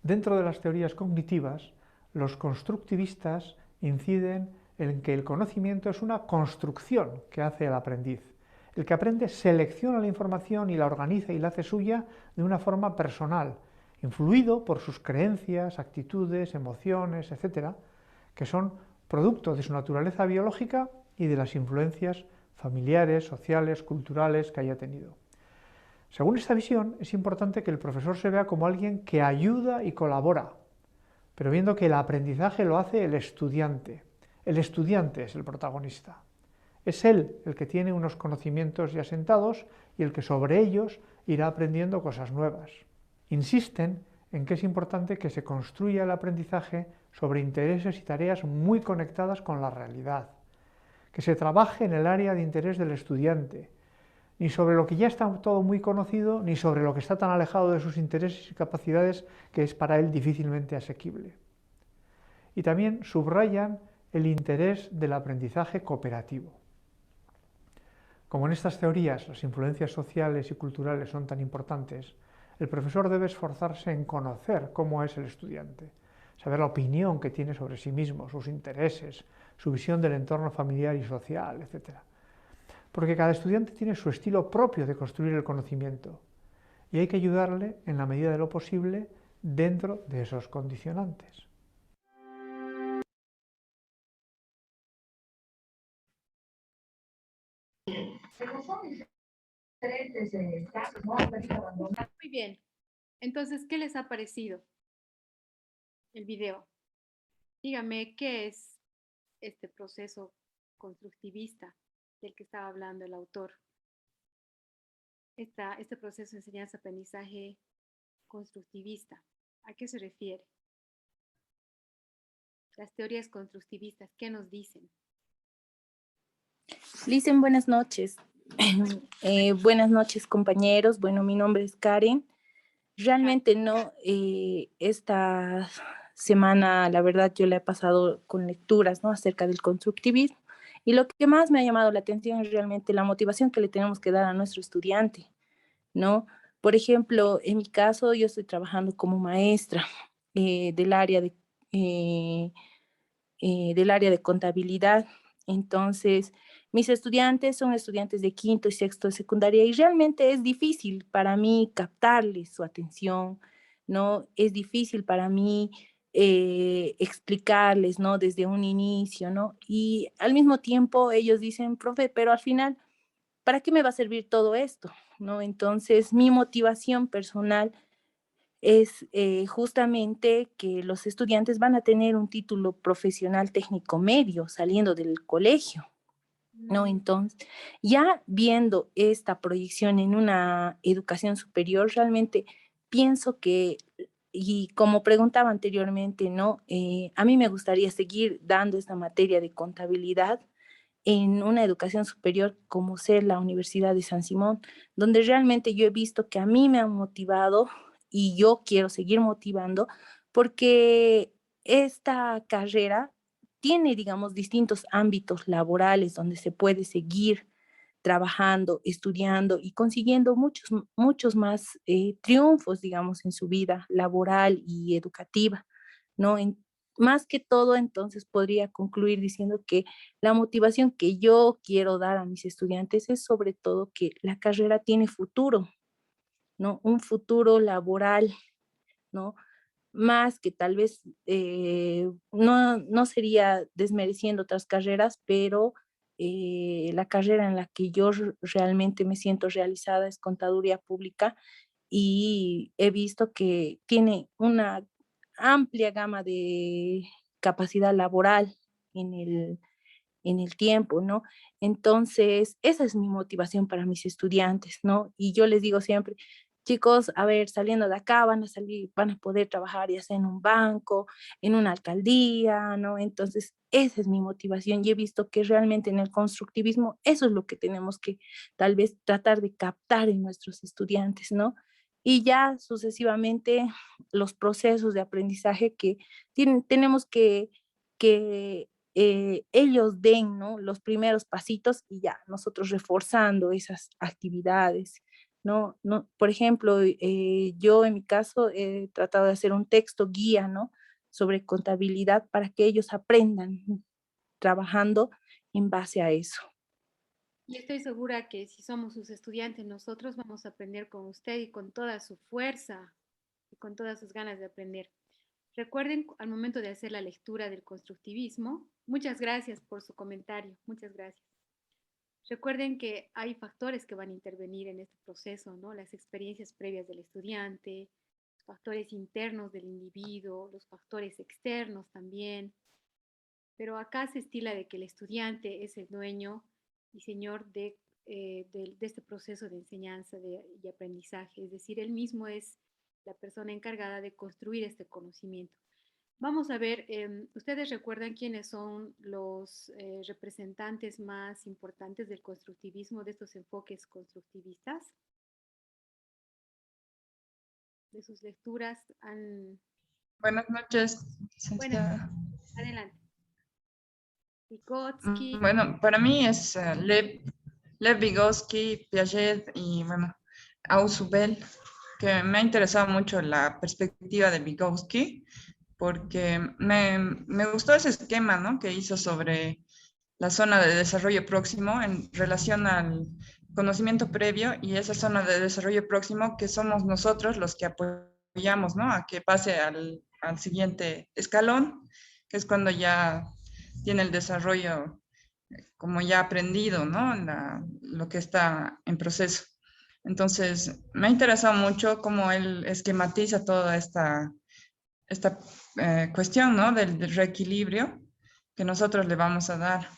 Speaker 11: Dentro de las teorías cognitivas, los constructivistas inciden en que el conocimiento es una construcción que hace el aprendiz. El que aprende selecciona la información y la organiza y la hace suya de una forma personal, influido por sus creencias, actitudes, emociones, etc., que son producto de su naturaleza biológica y de las influencias familiares, sociales, culturales que haya tenido. Según esta visión, es importante que el profesor se vea como alguien que ayuda y colabora, pero viendo que el aprendizaje lo hace el estudiante. El estudiante es el protagonista. Es él el que tiene unos conocimientos ya asentados y el que sobre ellos irá aprendiendo cosas nuevas. Insisten en que es importante que se construya el aprendizaje sobre intereses y tareas muy conectadas con la realidad, que se trabaje en el área de interés del estudiante, ni sobre lo que ya está todo muy conocido, ni sobre lo que está tan alejado de sus intereses y capacidades que es para él difícilmente asequible. Y también subrayan el interés del aprendizaje cooperativo. Como en estas teorías las influencias sociales y culturales son tan importantes, el profesor debe esforzarse en conocer cómo es el estudiante, saber la opinión que tiene sobre sí mismo, sus intereses, su visión del entorno familiar y social, etc. Porque cada estudiante tiene su estilo propio de construir el conocimiento y hay que ayudarle en la medida de lo posible dentro de esos condicionantes.
Speaker 1: Muy bien. Entonces, ¿qué les ha parecido el video? Dígame, ¿qué es este proceso constructivista del que estaba hablando el autor? Este proceso de enseñanza-aprendizaje constructivista, ¿a qué se refiere? Las teorías constructivistas, ¿qué nos dicen?
Speaker 12: Licen, buenas noches. Buenas noches, compañeros. Bueno, mi nombre es Karen. Realmente no, esta semana, la verdad, yo la he pasado con lecturas, ¿no?, acerca del constructivismo. Y lo que más me ha llamado la atención es realmente la motivación que le tenemos que dar a nuestro estudiante, ¿no? Por ejemplo, en mi caso, yo estoy trabajando como maestra del área de contabilidad. Entonces, mis estudiantes son estudiantes de quinto y sexto de secundaria y realmente es difícil para mí captarles su atención, ¿no? Es difícil para mí explicarles, ¿no?, desde un inicio, ¿no? Y al mismo tiempo ellos dicen, profe, pero al final, ¿para qué me va a servir todo esto? ¿No? Entonces, mi motivación personal es justamente que los estudiantes van a tener un título profesional técnico medio saliendo del colegio, ¿no? Entonces, ya viendo esta proyección en una educación superior, realmente pienso que, y como preguntaba anteriormente, ¿no? A mí me gustaría seguir dando esta materia de contabilidad en una educación superior como ser la Universidad de San Simón, donde realmente yo he visto que a mí me han motivado y yo quiero seguir motivando porque esta carrera tiene, digamos, distintos ámbitos laborales donde se puede seguir trabajando, estudiando y consiguiendo muchos más triunfos, digamos, en su vida laboral y educativa, ¿no? Más que todo, entonces, podría concluir diciendo que la motivación que yo quiero dar a mis estudiantes es sobre todo que la carrera tiene futuro, ¿no? Un futuro laboral, ¿no? Más que tal vez, no sería desmereciendo otras carreras, pero la carrera en la que yo realmente me siento realizada es contaduría pública y he visto que tiene una amplia gama de capacidad laboral en el tiempo, ¿no? Entonces, esa es mi motivación para mis estudiantes, ¿no? Y yo les digo siempre, chicos, a ver, saliendo de acá van a poder trabajar ya sea en un banco, en una alcaldía, ¿no? Entonces, esa es mi motivación y he visto que realmente en el constructivismo eso es lo que tenemos que tal vez tratar de captar en nuestros estudiantes, ¿no? Y ya sucesivamente los procesos de aprendizaje que tenemos que ellos den, ¿no?, los primeros pasitos y ya nosotros reforzando esas actividades, ¿no? Por ejemplo, yo en mi caso he tratado de hacer un texto guía, ¿no?, sobre contabilidad para que ellos aprendan trabajando en base a eso.
Speaker 1: Y estoy segura que si somos sus estudiantes, nosotros vamos a aprender con usted y con toda su fuerza y con todas sus ganas de aprender. Recuerden al momento de hacer la lectura del constructivismo, muchas gracias por su comentario, muchas gracias. Recuerden que hay factores que van a intervenir en este proceso, ¿no? Las experiencias previas del estudiante, los factores internos del individuo, los factores externos también. Pero acá se estila de que el estudiante es el dueño y señor de este proceso de enseñanza y aprendizaje. Es decir, él mismo es la persona encargada de construir este conocimiento. Vamos a ver, ¿ustedes recuerdan quiénes son los representantes más importantes del constructivismo, de estos enfoques constructivistas? De sus lecturas han...
Speaker 3: Buenas noches.
Speaker 1: Buenas, adelante. Vygotsky.
Speaker 3: Bueno, para mí es Lev Vygotsky, Piaget y bueno, Ausubel, que me ha interesado mucho la perspectiva de Vygotsky, porque me gustó ese esquema, ¿no?, que hizo sobre la zona de desarrollo próximo en relación al conocimiento previo y esa zona de desarrollo próximo que somos nosotros los que apoyamos, ¿no?, a que pase al siguiente escalón, que es cuando ya tiene el desarrollo como ya aprendido, ¿no?, lo que está en proceso. Entonces, me ha interesado mucho cómo él esquematiza toda esta cuestión, ¿no?, del reequilibrio que nosotros le vamos a dar.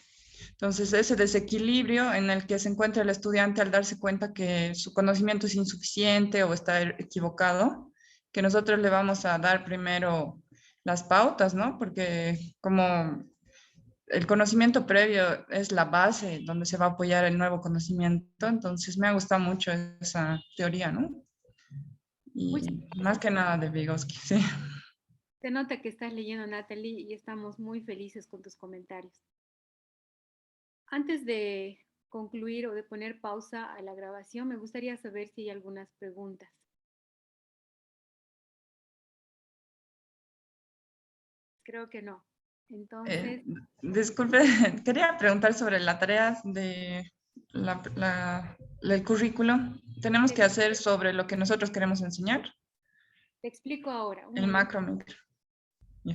Speaker 3: Entonces, ese desequilibrio en el que se encuentra el estudiante al darse cuenta que su conocimiento es insuficiente o está equivocado, que nosotros le vamos a dar primero las pautas, ¿no? Porque como el conocimiento previo es la base donde se va a apoyar el nuevo conocimiento, entonces me ha gustado mucho esa teoría, ¿no? Y más que nada de Vygotsky, sí.
Speaker 1: Se nota que estás leyendo, Natalie, y estamos muy felices con tus comentarios. Antes de concluir o de poner pausa a la grabación, me gustaría saber si hay algunas preguntas. Creo que no. Entonces...
Speaker 3: Disculpe, quería preguntar sobre la tarea de el currículo. ¿Tenemos que hacer sobre lo que nosotros queremos enseñar?
Speaker 1: Te explico ahora.
Speaker 3: El macro, micro.